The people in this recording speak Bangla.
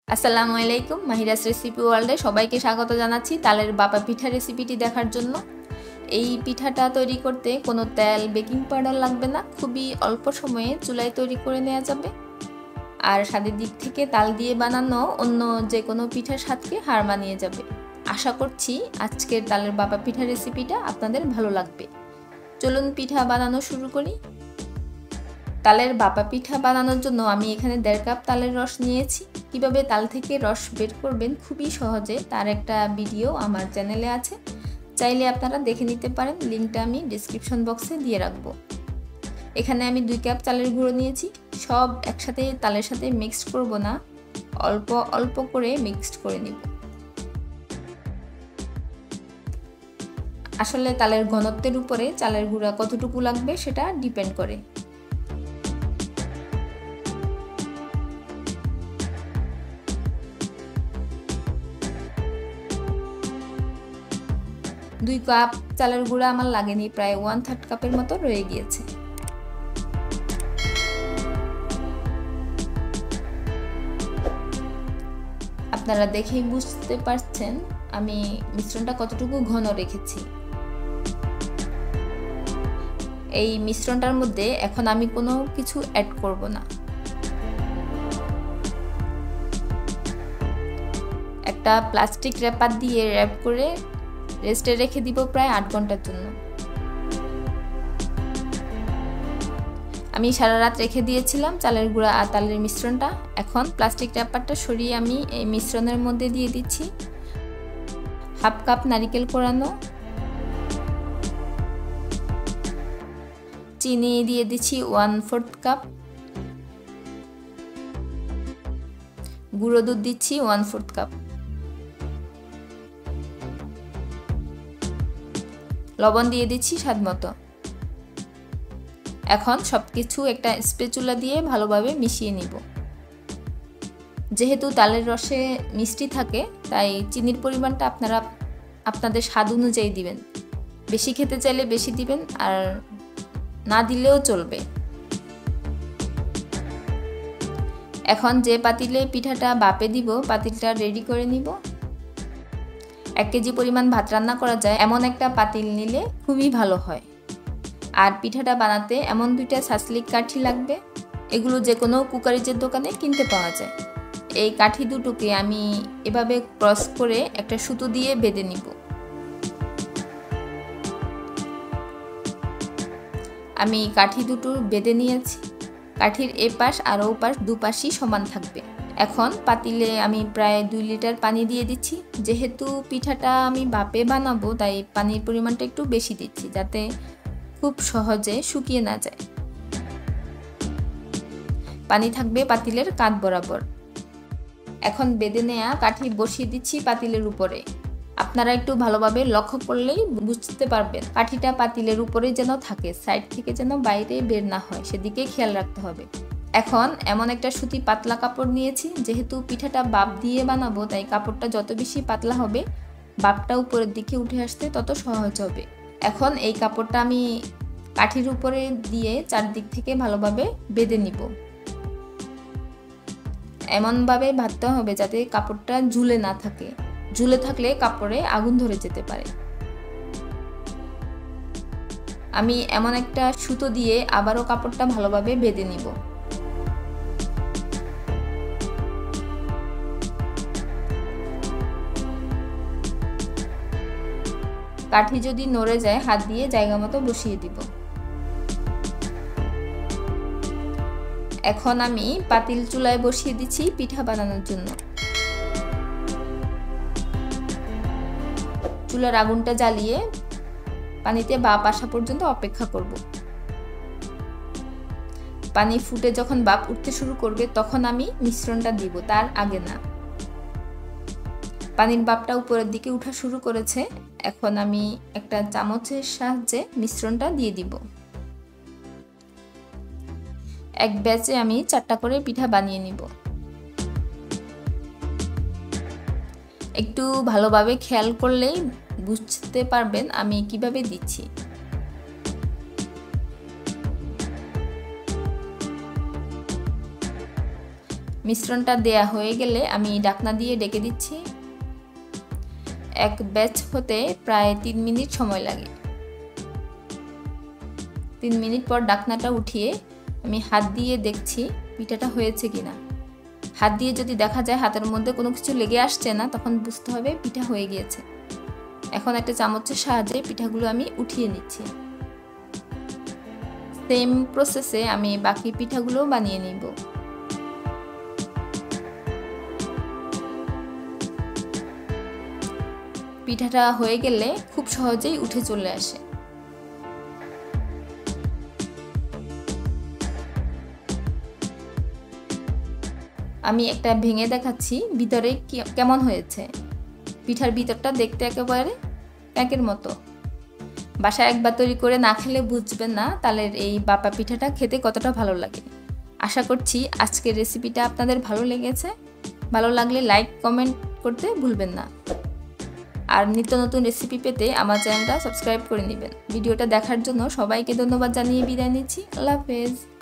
আসসালামু আলাইকুম মাহিরাস রেসিপি ওয়ার্ল্ডে সবাইকে স্বাগত জানাচ্ছি তালের বাপা পিঠা রেসিপিটি দেখার জন্য। এই পিঠাটা তৈরি করতে কোনো তেল বেকিং পাউডার লাগবে না, খুবই অল্প সময়ে চুলায় তৈরি করে নেওয়া যাবে। আর স্বাদের দিক থেকে তাল দিয়ে বানানো অন্য যে কোনো পিঠার স্বাদকে হার মানিয়ে যাবে। আশা করছি আজকের তালের বাপা পিঠা রেসিপিটা আপনাদের ভালো লাগবে। চলুন পিঠা বানানো শুরু করি। তালের বাপা পিঠা বানানোর জন্য আমি এখানে 1.5 কাপ তালের রস নিয়েছি। কিভাবে তাল থেকে রস বের করবেন খুবই সহজে, তার একটা ভিডিও আমার চ্যানেলে আছে, চাইলে আপনারা দেখে নিতে পারেন। লিঙ্কটা আমি ডেসক্রিপশন বক্সে দিয়ে রাখবো। এখানে আমি 2 কাপ চালের গুঁড়ো নিয়েছি। সব একসাথে তালের সাথে মিক্সড করব না, অল্প অল্প করে মিক্সড করে নিব। আসলে তালের ঘনত্বের উপরে চালের গুঁড়া কতটুকু লাগবে সেটা ডিপেন্ড করে। দুই কাপ চালের গুঁড়া আমার লাগেনি, প্রায় 1/3 কাপের মতো রয়ে গিয়েছে। আপনারা দেখেই বুঝতে পারছেন আমি মিশ্রণটা কতটুকু ঘন রেখেছি। এই মিশ্রণটার মধ্যে এখন আমি কোনো কিছু অ্যাড করব না। একটা প্লাস্টিক র্যাপার দিয়ে র্যাপ করে রেস্টে রেখে দিব প্রায় 8 ঘন্টার জন্য। আমি সারা রাত রেখে দিয়েছিলাম চালের গুঁড়া আর তালের মিশ্রণটা। এখন প্লাস্টিক র্যাপারটা সরিয়ে আমি এই মিশ্রণের মধ্যে দিয়ে দিচ্ছি 1/2 কাপ নারকেল কোড়ানো, চিনি দিয়ে দিচ্ছি 1/4 কাপ, গুঁড়ো দুধ দিচ্ছি 1/4 কাপ, লবণ দিয়ে দিচ্ছি স্বাদ মতো। এখন সবকিছু একটা স্প্যাচুলা দিয়ে ভালোভাবে মিশিয়ে নিব। যেহেতু তালের রসে মিষ্টি থাকে তাই চিনির পরিমাণটা আপনারা আপনাদের স্বাদ অনুযায়ী দিবেন। বেশি খেতে চাইলে বেশি দিবেন, আর না দিলেও চলবে। এখন যে পাতিলে পিঠাটা বাপে দিব পাতিলটা রেডি করে নিব। 1 কেজি পরিমাণ ভাত রান্না করা যায় এমন একটা পাতিল নিলে খুবই ভালো হয়। আর পিঠাটা বানাতে এমন 2টা ছাঁচলিক কাঠি লাগবে। এগুলো যে কোনো কুকারিজের দোকানে কিনতে পাওয়া যায়। এই কাঠি দুটোকে আমি এভাবে ক্রস করে একটা সুতো দিয়ে বেঁধে নিব। আমি কাঠি দুটো বেঁধে নিয়েছি। কাঠির এপাশ আর ওপাশ দুপাশই সমান থাকবে। এখন পাতিলে আমি প্রায় 2 লিটার পানি দিয়ে দিচ্ছি। যেহেতু পিঠাটা আমি ভাপে বানাবো তাই পানির পরিমাণটা একটু বেশি দিচ্ছি, যাতে খুব সহজে শুকিয়ে না যায়। পানি থাকবে পাতিলের কাঁধ বরাবর। এখন বেঁধে নেওয়া কাঠি বসিয়ে দিচ্ছি পাতিলের উপরে। আপনারা একটু ভালোভাবে লক্ষ্য করলেই বুঝতে পারবেন কাঠিটা পাতিলের উপরে যেন থাকে, সাইড থেকে যেন বাইরে বের না হয়, সেদিকে খেয়াল রাখতে হবে। এখন এমন একটা সুতি পাতলা কাপড় নিয়েছি। যেহেতু পিঠাটা বাপ দিয়ে বানাবো তাই কাপড়টা যত বেশি পাতলা হবে বাপটা উপরের দিকে উঠে আসতে তত সহজ হবে। এখন এই কাপড়টা আমি কাঠির উপরে দিয়ে চারদিক থেকে ভালোভাবে বেঁধে নিব। এমনভাবে বাঁধতে হবে যাতে কাপড়টা ঝুলে না থাকে। ঝুলে থাকলে কাপড়ে আগুন ধরে যেতে পারে। আমি এমন একটা সুতো দিয়ে আবারও কাপড়টা ভালোভাবে বেঁধে নিব। কাঠি যদি নড়ে যায় হাত দিয়ে জায়গা মতো বসিয়ে দিব। এখন আমি পাতিল চুলায় বসিয়ে দিচ্ছি পিঠা বানানোর জন্য। চুলার আগুনটা জ্বালিয়ে পানিতে বাপ আসা পর্যন্ত অপেক্ষা করব। পানি ফুটে যখন বাপ উঠতে শুরু করবে তখন আমি মিশ্রণটা দিব, তার আগে না। পানির বাপটা উপরের দিকে উঠা শুরু করেছে। এখন আমি একটা চামচের সাহায্যে মিশ্রণটা দিয়ে দিব। এক ব্যাচে আমি 4টা করে পিঠা বানিয়ে নিব। একটু ভালোভাবে খেয়াল করলেই বুঝতে পারবেন আমি কিভাবে দিচ্ছি। মিশ্রণটা দেয়া হয়ে গেলে আমি ঢাকনা দিয়ে ঢেকে দিচ্ছি। এক ব্যাচ হতে প্রায় 3 মিনিট সময় লাগে। 3 মিনিট পর ঢাকনাটা উঠিয়ে আমি হাত দিয়ে দেখছি পিঠাটা হয়েছে কিনা। হাত দিয়ে যদি দেখা যায় হাতের মধ্যে কোনো কিছু লেগে আসছে না, তখন বুঝতে হবে পিঠা হয়ে গিয়েছে। এখন একটা চামচের সাহায্যে পিঠাগুলো আমি উঠিয়ে নিচ্ছি। সেম প্রসেসে আমি বাকি পিঠাগুলো বানিয়ে নিব। পিঠাটা হয়ে গেলে খুব সহজেই উঠে চলে আসে। আমি একটা ভেঙে দেখাচ্ছি ভিতরে কেমন হয়েছে। পিঠার ভিতরটা দেখতে একেবারে প্যাকের মতো। বাসায় একবার তৈরি করে না খেলে বুঝবেন না তালের এই বাপা পিঠাটা খেতে কতটা ভালো লাগে। আশা করছি আজকের রেসিপিটা আপনাদের ভালো লেগেছে। ভালো লাগলে লাইক কমেন্ট করতে ভুলবেন না। আর নিত্য নতুন রেসিপি পেতে আমার চ্যানেলটা সাবস্ক্রাইব করে নেবেন। ভিডিওটা দেখার জন্য সবাইকে ধন্যবাদ জানিয়ে বিদায় নিচ্ছি। আল্লাহ হাফেজ।